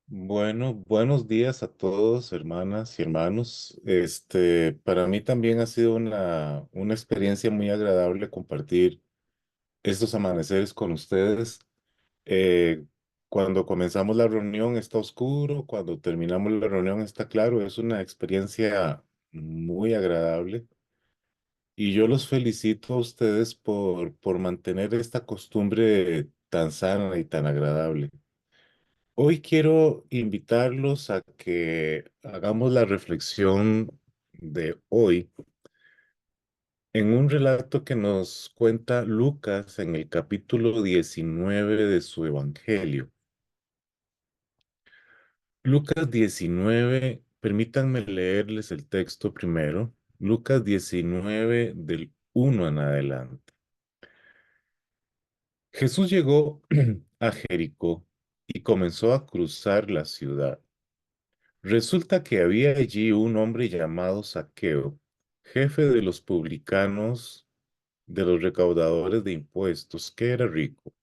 Bueno, buenos días a todos, hermanas y hermanos. Para mí también ha sido una experiencia muy agradable compartir estos amaneceres con ustedes. Eh, Cuando comenzamos la reunión está oscuro, cuando terminamos la reunión está claro. Es una experiencia muy agradable y yo los felicito a ustedes por mantener esta costumbre tan sana y tan agradable. Hoy quiero invitarlos a que hagamos la reflexión de hoy en un relato que nos cuenta Lucas en el capítulo 19 de su Evangelio. Lucas 19, permítanme leerles el texto primero. Lucas 19 del 1 en adelante. Jesús llegó a Jericó y comenzó a cruzar la ciudad. Resulta que había allí un hombre llamado Zaqueo, jefe de los publicanos, de los recaudadores de impuestos, que era rico.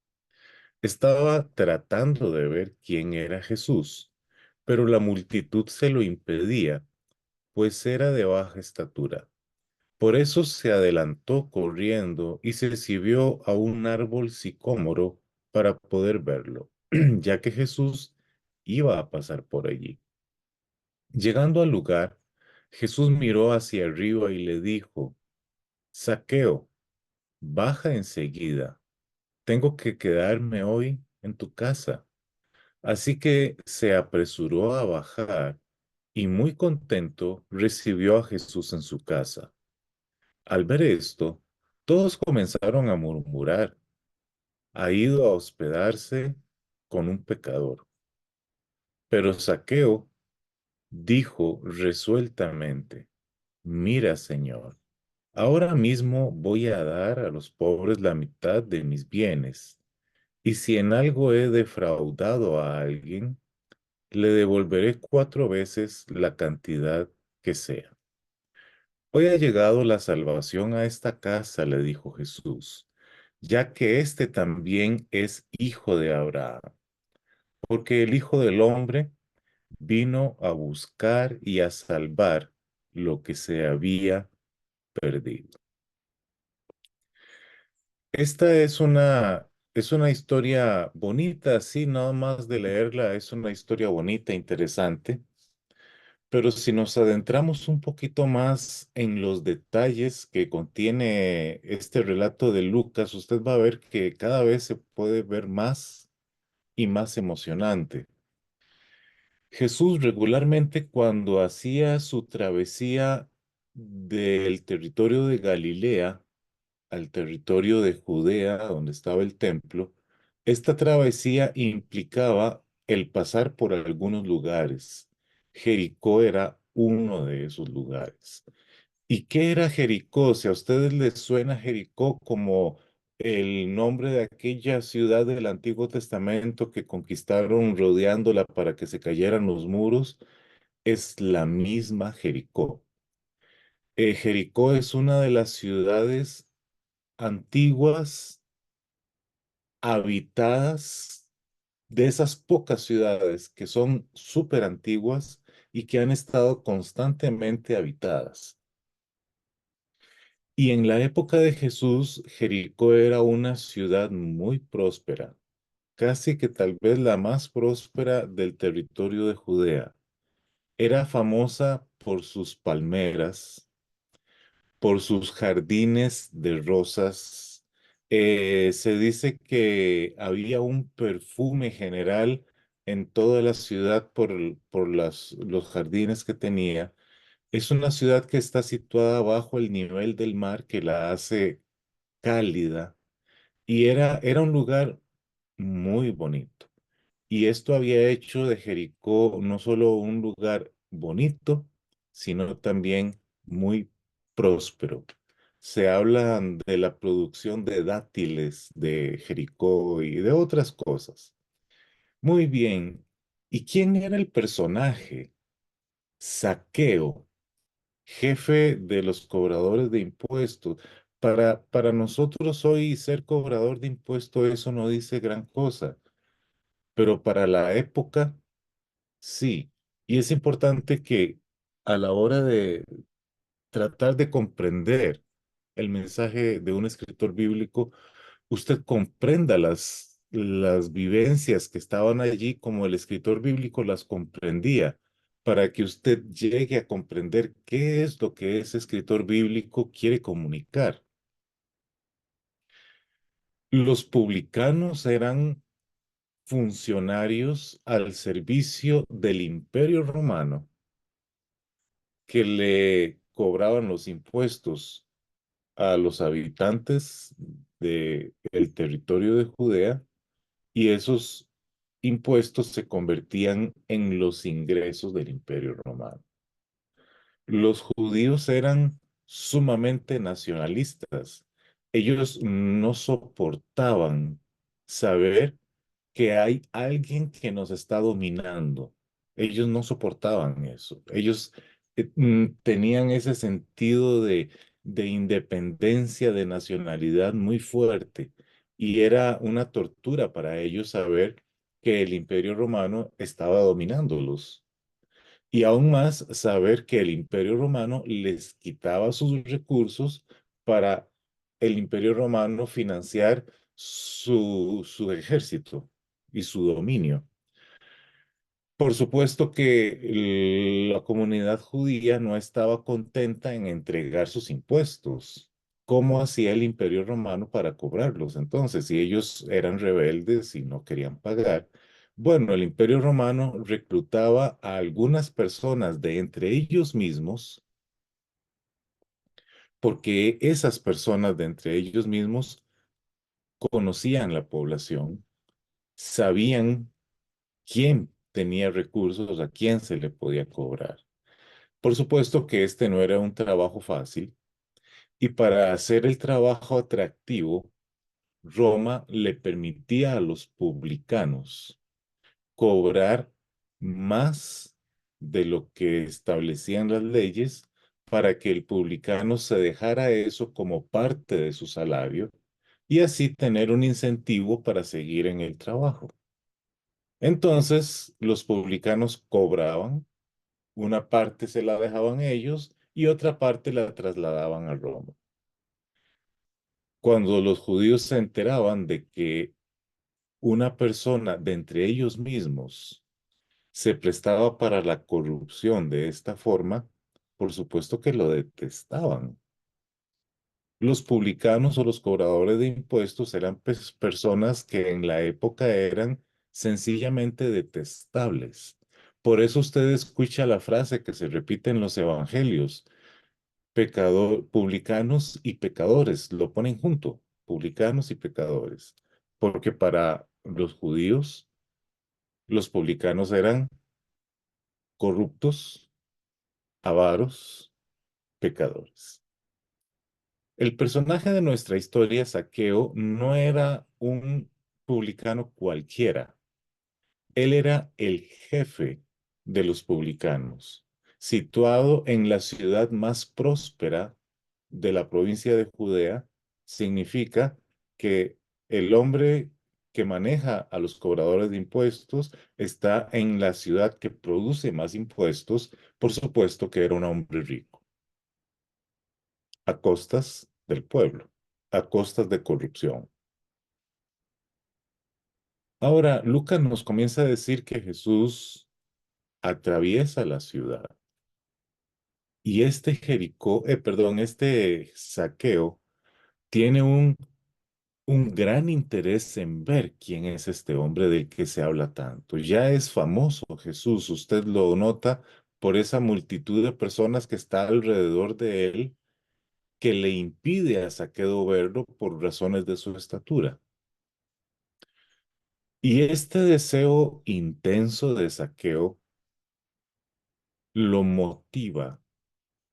Estaba tratando de ver quién era Jesús, pero la multitud se lo impedía, pues era de baja estatura. Por eso se adelantó corriendo y se subió a un árbol sicómoro para poder verlo, ya que Jesús iba a pasar por allí. Llegando al lugar, Jesús miró hacia arriba y le dijo, Zaqueo, baja enseguida, tengo que quedarme hoy en tu casa. Así que se apresuró a bajar y muy contento recibió a Jesús en su casa. Al ver esto, todos comenzaron a murmurar, ha ido a hospedarse con un pecador. Pero Zaqueo dijo resueltamente, mira, Señor, ahora mismo voy a dar a los pobres la mitad de mis bienes, y si en algo he defraudado a alguien, le devolveré 4 veces la cantidad que sea. Hoy ha llegado la salvación a esta casa, le dijo Jesús, ya que éste también es hijo de Abraham, porque el Hijo del Hombre vino a buscar y a salvar lo que se había perdido. Esta es una historia bonita, sí, nada más de leerla, es una historia bonita, interesante, pero si nos adentramos un poquito más en los detalles que contiene este relato de Lucas, usted va a ver que cada vez se puede ver más y más emocionante. Jesús regularmente cuando hacía su travesía del territorio de Galilea, al territorio de Judea, donde estaba el templo, esta travesía implicaba el pasar por algunos lugares. Jericó era uno de esos lugares. ¿Y qué era Jericó? Si a ustedes les suena Jericó como el nombre de aquella ciudad del Antiguo Testamento que conquistaron rodeándola para que se cayeran los muros, es la misma Jericó. Jericó es una de las ciudades antiguas habitadas, de esas pocas ciudades que son súper antiguas y que han estado constantemente habitadas. Y en la época de Jesús, Jericó era una ciudad muy próspera, casi que tal vez la más próspera del territorio de Judea. Era famosa por sus palmeras, por sus jardines de rosas. Se dice que había un perfume general en toda la ciudad por los jardines que tenía. Es una ciudad que está situada bajo el nivel del mar que la hace cálida y era un lugar muy bonito. Y esto había hecho de Jericó no solo un lugar bonito, sino también muy próspero. Se habla de la producción de dátiles de Jericó y de otras cosas. Muy bien. ¿Y quién era el personaje? Saqueo, jefe de los cobradores de impuestos. Para nosotros hoy ser cobrador de impuestos eso no dice gran cosa, pero para la época Sí, y es importante que a la hora de tratar de comprender el mensaje de un escritor bíblico, usted comprenda las vivencias que estaban allí como el escritor bíblico las comprendía, para que usted llegue a comprender qué es lo que ese escritor bíblico quiere comunicar. Los publicanos eran funcionarios al servicio del Imperio Romano que le cobraban los impuestos a los habitantes del territorio de Judea, y esos impuestos se convertían en los ingresos del Imperio Romano. Los judíos eran sumamente nacionalistas. Ellos no soportaban saber que hay alguien que nos está dominando. Ellos no soportaban eso. Ellos tenían ese sentido de independencia, de nacionalidad muy fuerte. Y era una tortura para ellos saber que el Imperio Romano estaba dominándolos. Y aún más saber que el Imperio Romano les quitaba sus recursos para el Imperio Romano financiar su ejército y su dominio. Por supuesto que la comunidad judía no estaba contenta en entregar sus impuestos. ¿Cómo hacía el Imperio Romano para cobrarlos? Entonces, si ellos eran rebeldes y no querían pagar, bueno, el Imperio Romano reclutaba a algunas personas de entre ellos mismos, porque esas personas de entre ellos mismos conocían la población, sabían quién tenía recursos, a quién se le podía cobrar. Por supuesto que este no era un trabajo fácil, y para hacer el trabajo atractivo, Roma le permitía a los publicanos cobrar más de lo que establecían las leyes, para que el publicano se dejara eso como parte de su salario y así tener un incentivo para seguir en el trabajo. Entonces, los publicanos cobraban, una parte se la dejaban ellos y otra parte la trasladaban a Roma. Cuando los judíos se enteraban de que una persona de entre ellos mismos se prestaba para la corrupción de esta forma, por supuesto que lo detestaban. Los publicanos o los cobradores de impuestos eran personas que en la época eran sencillamente detestables. Por eso usted escucha la frase que se repite en los evangelios: publicanos y pecadores, lo ponen junto, publicanos y pecadores, porque para los judíos los publicanos eran corruptos, avaros, pecadores. El personaje de nuestra historia, Zaqueo, no era un publicano cualquiera. Él era el jefe de los publicanos, situado en la ciudad más próspera de la provincia de Judea. Significa que el hombre que maneja a los cobradores de impuestos está en la ciudad que produce más impuestos. Por supuesto que era un hombre rico, a costas del pueblo, a costas de corrupción. Ahora, Lucas nos comienza a decir que Jesús atraviesa la ciudad, y este este Zaqueo tiene un gran interés en ver quién es este hombre del que se habla tanto. Ya es famoso Jesús, usted lo nota por esa multitud de personas que está alrededor de él, que le impide a Zaqueo verlo por razones de su estatura. Y este deseo intenso de Zaqueo lo motiva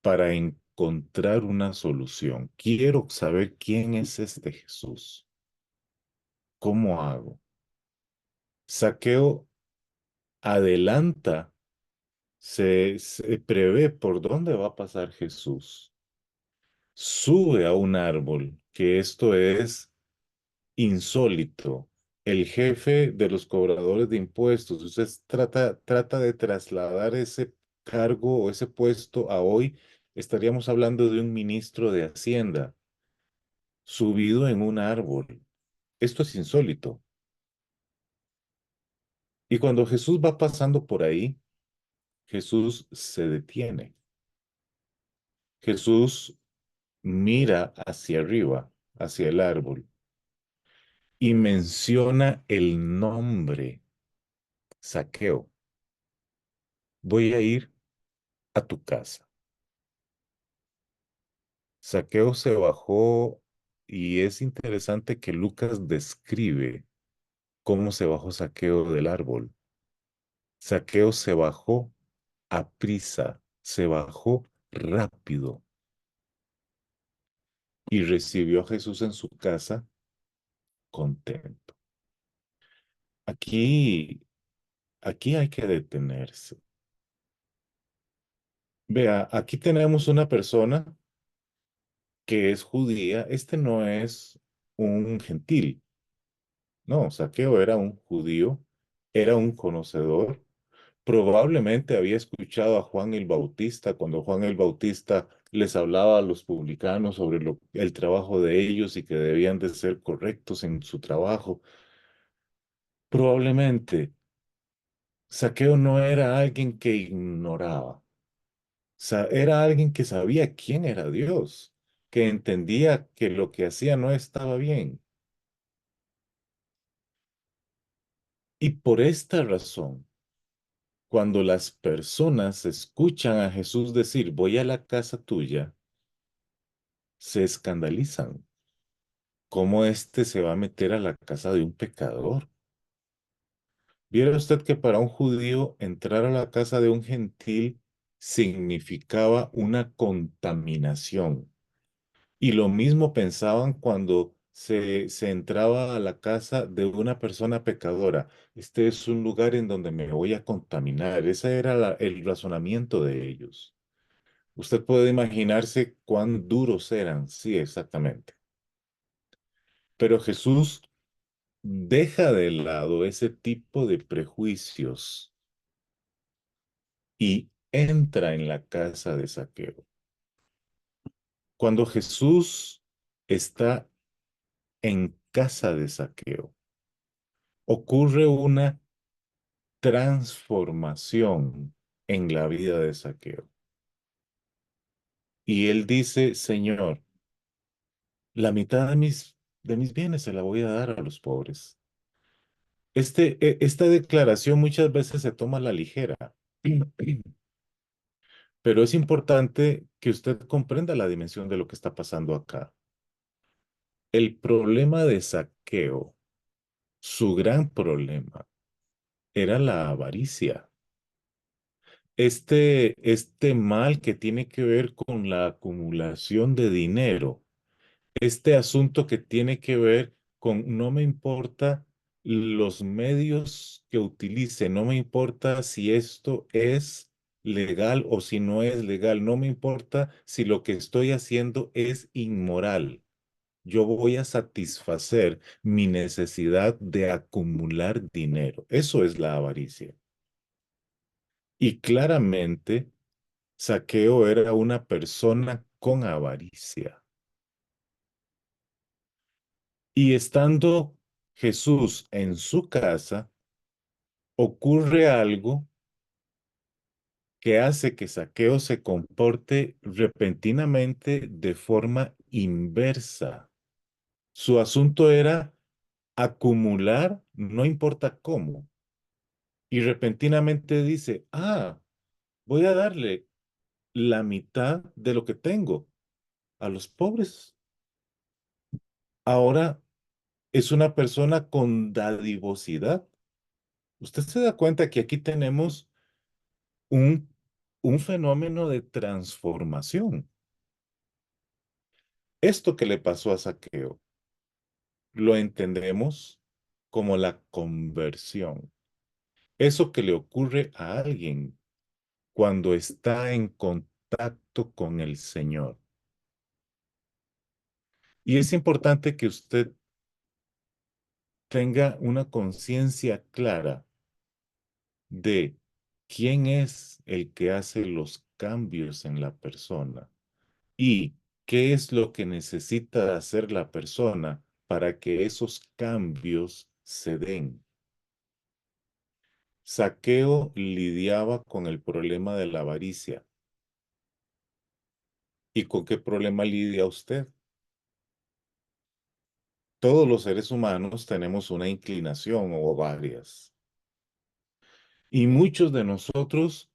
para encontrar una solución. Quiero saber quién es este Jesús. ¿Cómo hago? Saqueo adelanta, se prevé por dónde va a pasar Jesús. Sube a un árbol, que esto es insólito el jefe de los cobradores de impuestos. Usted trata de trasladar ese cargo o ese puesto a hoy, estaríamos hablando de un ministro de Hacienda subido en un árbol. Esto es insólito. Y cuando Jesús va pasando por ahí, Jesús se detiene. Jesús mira hacia arriba, hacia el árbol, y menciona el nombre, Zaqueo. Voy a ir a tu casa. Zaqueo se bajó y es interesante que Lucas describe cómo se bajó Zaqueo del árbol. Zaqueo se bajó a prisa, se bajó rápido y recibió a Jesús en su casa contento. Aquí, aquí hay que detenerse. Vea, aquí tenemos una persona que es judía. Este no es un gentil. No, Zaqueo era un judío, era un conocedor. Probablemente había escuchado a Juan el Bautista cuando Juan el Bautista les hablaba a los publicanos sobre el trabajo de ellos y que debían de ser correctos en su trabajo. Probablemente Zaqueo no era alguien que ignoraba, era alguien que sabía quién era Dios, que entendía que lo que hacía no estaba bien. Y por esta razón, cuando las personas escuchan a Jesús decir, voy a la casa tuya, se escandalizan. ¿Cómo éste se va a meter a la casa de un pecador? Viera usted que para un judío entrar a la casa de un gentil significaba una contaminación. Y lo mismo pensaban cuando se entraba a la casa de una persona pecadora. Este es un lugar en donde me voy a contaminar. Ese era el razonamiento de ellos. Usted puede imaginarse cuán duros eran. Sí, exactamente. Pero Jesús deja de lado ese tipo de prejuicios y entra en la casa de Zaqueo. Cuando Jesús está en casa de Zaqueo, ocurre una transformación en la vida de Zaqueo. Y él dice, Señor, la mitad de mis bienes se la voy a dar a los pobres. Esta declaración muchas veces se toma a la ligera, pero es importante que usted comprenda la dimensión de lo que está pasando acá. El problema de Zaqueo, su gran problema, era la avaricia. Este mal que tiene que ver con la acumulación de dinero, este asunto que tiene que ver con no me importa los medios que utilice, no me importa si esto es legal o si no es legal, no me importa si lo que estoy haciendo es inmoral. Yo voy a satisfacer mi necesidad de acumular dinero. Eso es la avaricia. Y claramente, Zaqueo era una persona con avaricia. Y estando Jesús en su casa, ocurre algo que hace que Zaqueo se comporte repentinamente de forma inversa. Su asunto era acumular, no importa cómo. Y repentinamente dice, voy a darle la mitad de lo que tengo a los pobres. Ahora es una persona con dadivosidad. Usted se da cuenta que aquí tenemos un, un fenómeno de transformación. Esto que le pasó a Zaqueo lo entendemos como la conversión. Eso que le ocurre a alguien cuando está en contacto con el Señor. Y es importante que usted tenga una conciencia clara de quién es el que hace los cambios en la persona y qué es lo que necesita hacer la persona para que esos cambios se den. Zaqueo lidiaba con el problema de la avaricia. ¿Y con qué problema lidia usted? Todos los seres humanos tenemos una inclinación o varias. Y muchos de nosotros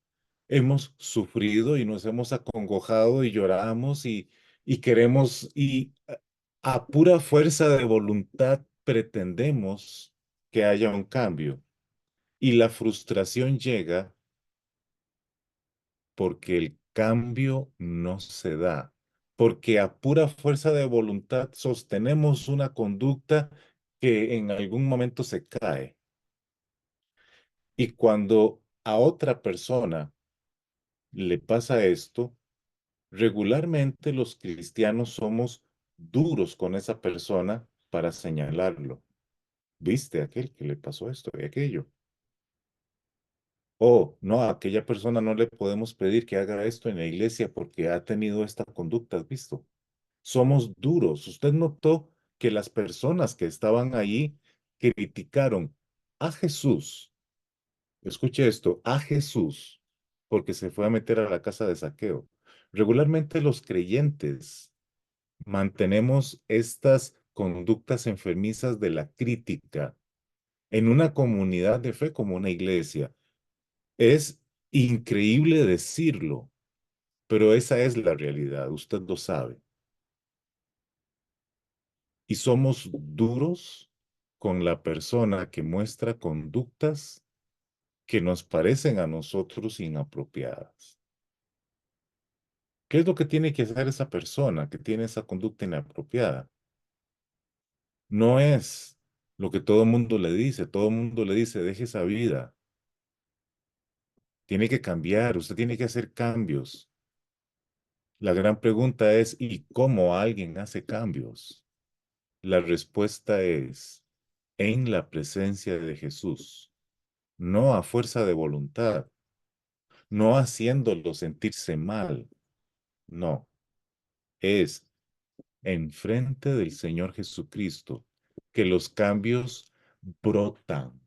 hemos sufrido y nos hemos acongojado y lloramos y queremos y a pura fuerza de voluntad pretendemos que haya un cambio. Y la frustración llega porque el cambio no se da, porque a pura fuerza de voluntad sostenemos una conducta que en algún momento se cae. Y cuando a otra persona le pasa esto, regularmente los cristianos somos duros con esa persona para señalarlo. ¿Viste aquel que le pasó esto y aquello? O no, a aquella persona no le podemos pedir que haga esto en la iglesia porque ha tenido esta conducta, ¿has visto? Somos duros. Usted notó que las personas que estaban allí criticaron a Jesús. Escuche esto, a Jesús, porque se fue a meter a la casa de Saqueo. Regularmente los creyentes mantenemos estas conductas enfermizas de la crítica en una comunidad de fe como una iglesia. Es increíble decirlo, pero esa es la realidad, usted lo sabe. Y somos duros con la persona que muestra conductas que nos parecen a nosotros inapropiadas. ¿Qué es lo que tiene que hacer esa persona que tiene esa conducta inapropiada? No es lo que todo el mundo le dice. Todo el mundo le dice, deje esa vida. Tiene que cambiar. Usted tiene que hacer cambios. La gran pregunta es, ¿y cómo alguien hace cambios? La respuesta es, en la presencia de Jesús, no a fuerza de voluntad, no haciéndolo sentirse mal. No, es enfrente del Señor Jesucristo que los cambios brotan.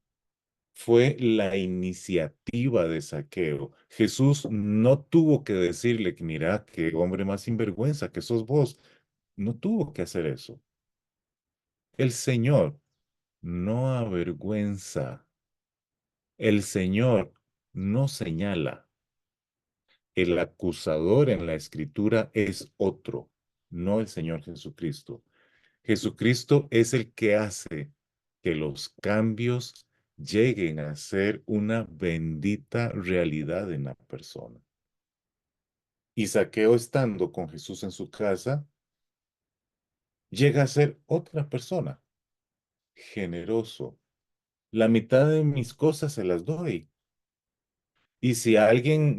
Fue la iniciativa de Saqueo. Jesús no tuvo que decirle que mira, qué hombre más sinvergüenza que sos vos. No tuvo que hacer eso. El Señor no avergüenza. El Señor no señala. El acusador en la escritura es otro, no el Señor Jesucristo. Jesucristo es el que hace que los cambios lleguen a ser una bendita realidad en la persona. Y Zaqueo, estando con Jesús en su casa, llega a ser otra persona, generoso. La mitad de mis cosas se las doy. Y si a alguien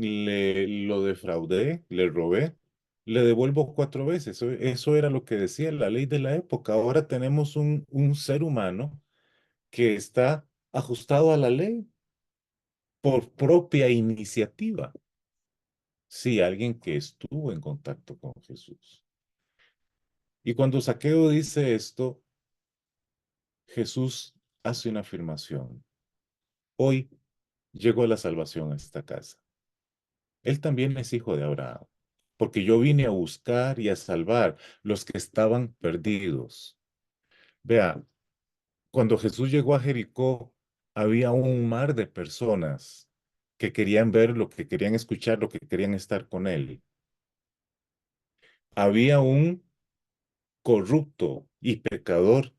lo defraudé, le robé, le devuelvo 4 veces. Eso era lo que decía la ley de la época. Ahora tenemos un ser humano que está ajustado a la ley por propia iniciativa. Sí, alguien que estuvo en contacto con Jesús. Y cuando Zaqueo dice esto, Jesús hace una afirmación. Hoy llegó la salvación a esta casa. Él también es hijo de Abraham, porque yo vine a buscar y a salvar los que estaban perdidos. Vea, cuando Jesús llegó a Jericó, había un mar de personas que querían ver lo que querían escuchar, lo que querían estar con él. Había un corrupto y pecador,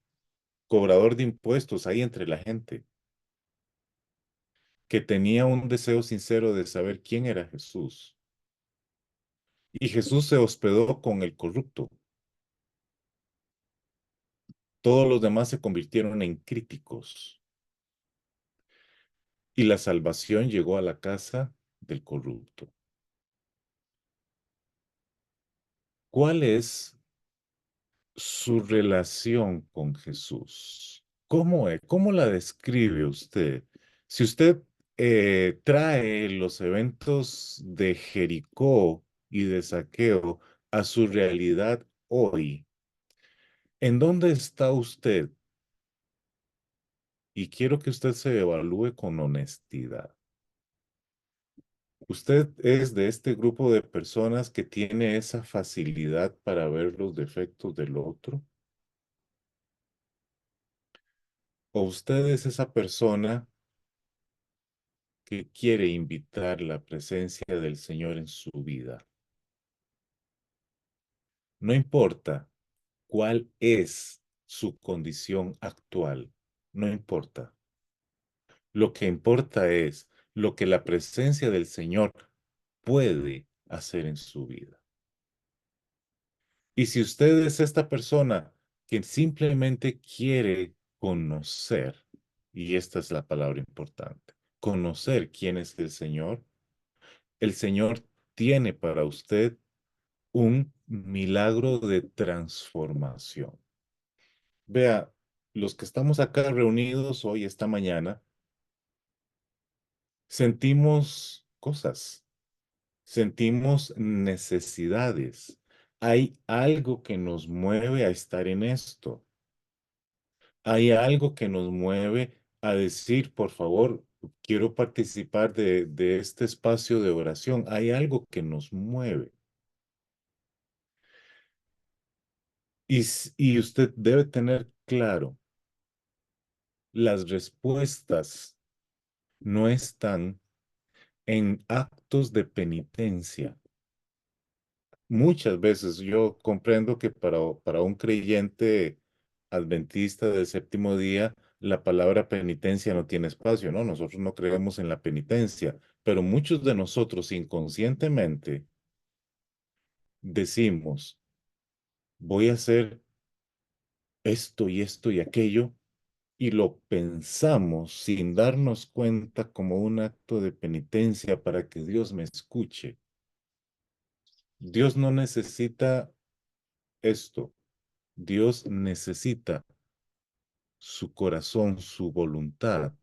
cobrador de impuestos ahí entre la gente, que tenía un deseo sincero de saber quién era Jesús. Y Jesús se hospedó con el corrupto. Todos los demás se convirtieron en críticos y la salvación llegó a la casa del corrupto. ¿Cuál es su relación con Jesús? ¿Cómo es? ¿Cómo la describe usted? Si usted trae los eventos de Jericó y de Saqueo a su realidad hoy, ¿en dónde está usted? Y quiero que usted se evalúe con honestidad. ¿Usted es de este grupo de personas que tiene esa facilidad para ver los defectos del otro? ¿O usted es esa persona que quiere invitar la presencia del Señor en su vida? No importa cuál es su condición actual, no importa. Lo que importa es lo que la presencia del Señor puede hacer en su vida. Y si usted es esta persona que simplemente quiere conocer, y esta es la palabra importante, conocer quién es el Señor tiene para usted un milagro de transformación. Vea, los que estamos acá reunidos hoy, esta mañana, sentimos cosas, sentimos necesidades. Hay algo que nos mueve a estar en esto. Hay algo que nos mueve a decir, por favor, quiero participar de este espacio de oración. Hay algo que nos mueve. Y usted debe tener claro, las respuestas no están en actos de penitencia. Muchas veces yo comprendo que para un creyente adventista del séptimo día, la palabra penitencia no tiene espacio, ¿no? Nosotros no creemos en la penitencia, pero muchos de nosotros inconscientemente decimos, voy a hacer esto y aquello, y lo pensamos sin darnos cuenta como un acto de penitencia para que Dios me escuche. Dios no necesita esto. Dios necesita su corazón, su voluntad,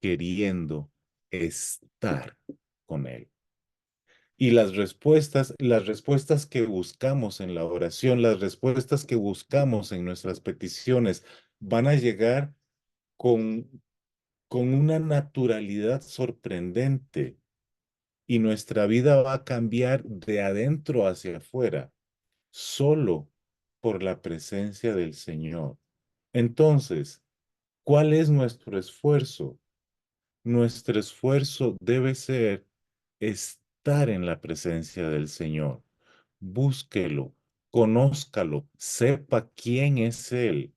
queriendo estar con Él. Y las respuestas que buscamos en la oración, las respuestas que buscamos en nuestras peticiones, van a llegar con, con una naturalidad sorprendente y nuestra vida va a cambiar de adentro hacia afuera, solo por la presencia del Señor. Entonces, ¿cuál es nuestro esfuerzo? Nuestro esfuerzo debe ser estar en la presencia del Señor. Búsquelo, conózcalo, sepa quién es Él,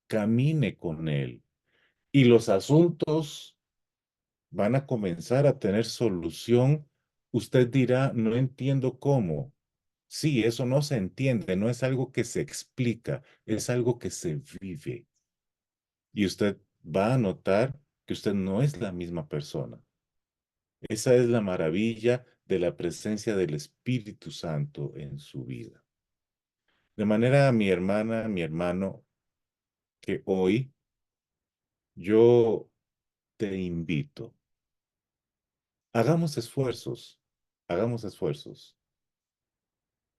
camine con Él. Y los asuntos van a comenzar a tener solución. Usted dirá, no entiendo cómo. Sí, eso no se entiende, no es algo que se explica, es algo que se vive. Y usted va a notar que usted no es la misma persona. Esa es la maravilla de la presencia del Espíritu Santo en su vida. De manera, mi hermana, mi hermano, que hoy yo te invito, hagamos esfuerzos,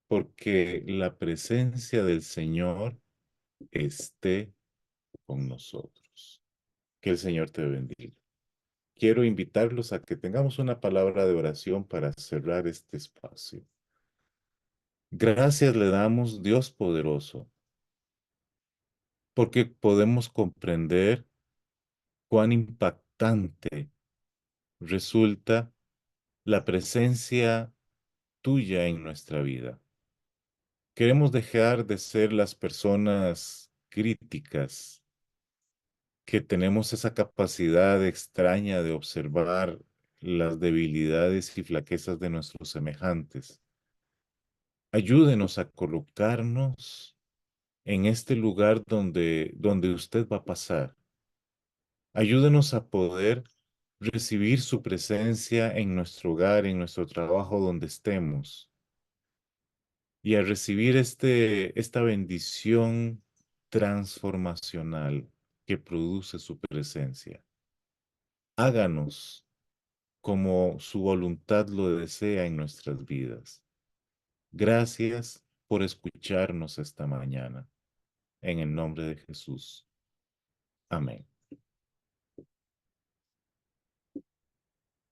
porque la presencia del Señor esté con nosotros. Que el Señor te bendiga. Quiero invitarlos a que tengamos una palabra de oración para cerrar este espacio. Gracias le damos, Dios poderoso, porque podemos comprender cuán impactante resulta la presencia tuya en nuestra vida. Queremos dejar de ser las personas críticas, que tenemos esa capacidad extraña de observar las debilidades y flaquezas de nuestros semejantes. Ayúdenos a colocarnos en este lugar donde usted va a pasar. Ayúdenos a poder recibir su presencia en nuestro hogar, en nuestro trabajo, donde estemos, y a recibir esta bendición transformacional. que produce su presencia. Háganos como su voluntad lo desea en nuestras vidas. Gracias por escucharnos esta mañana. En el nombre de Jesús. Amén.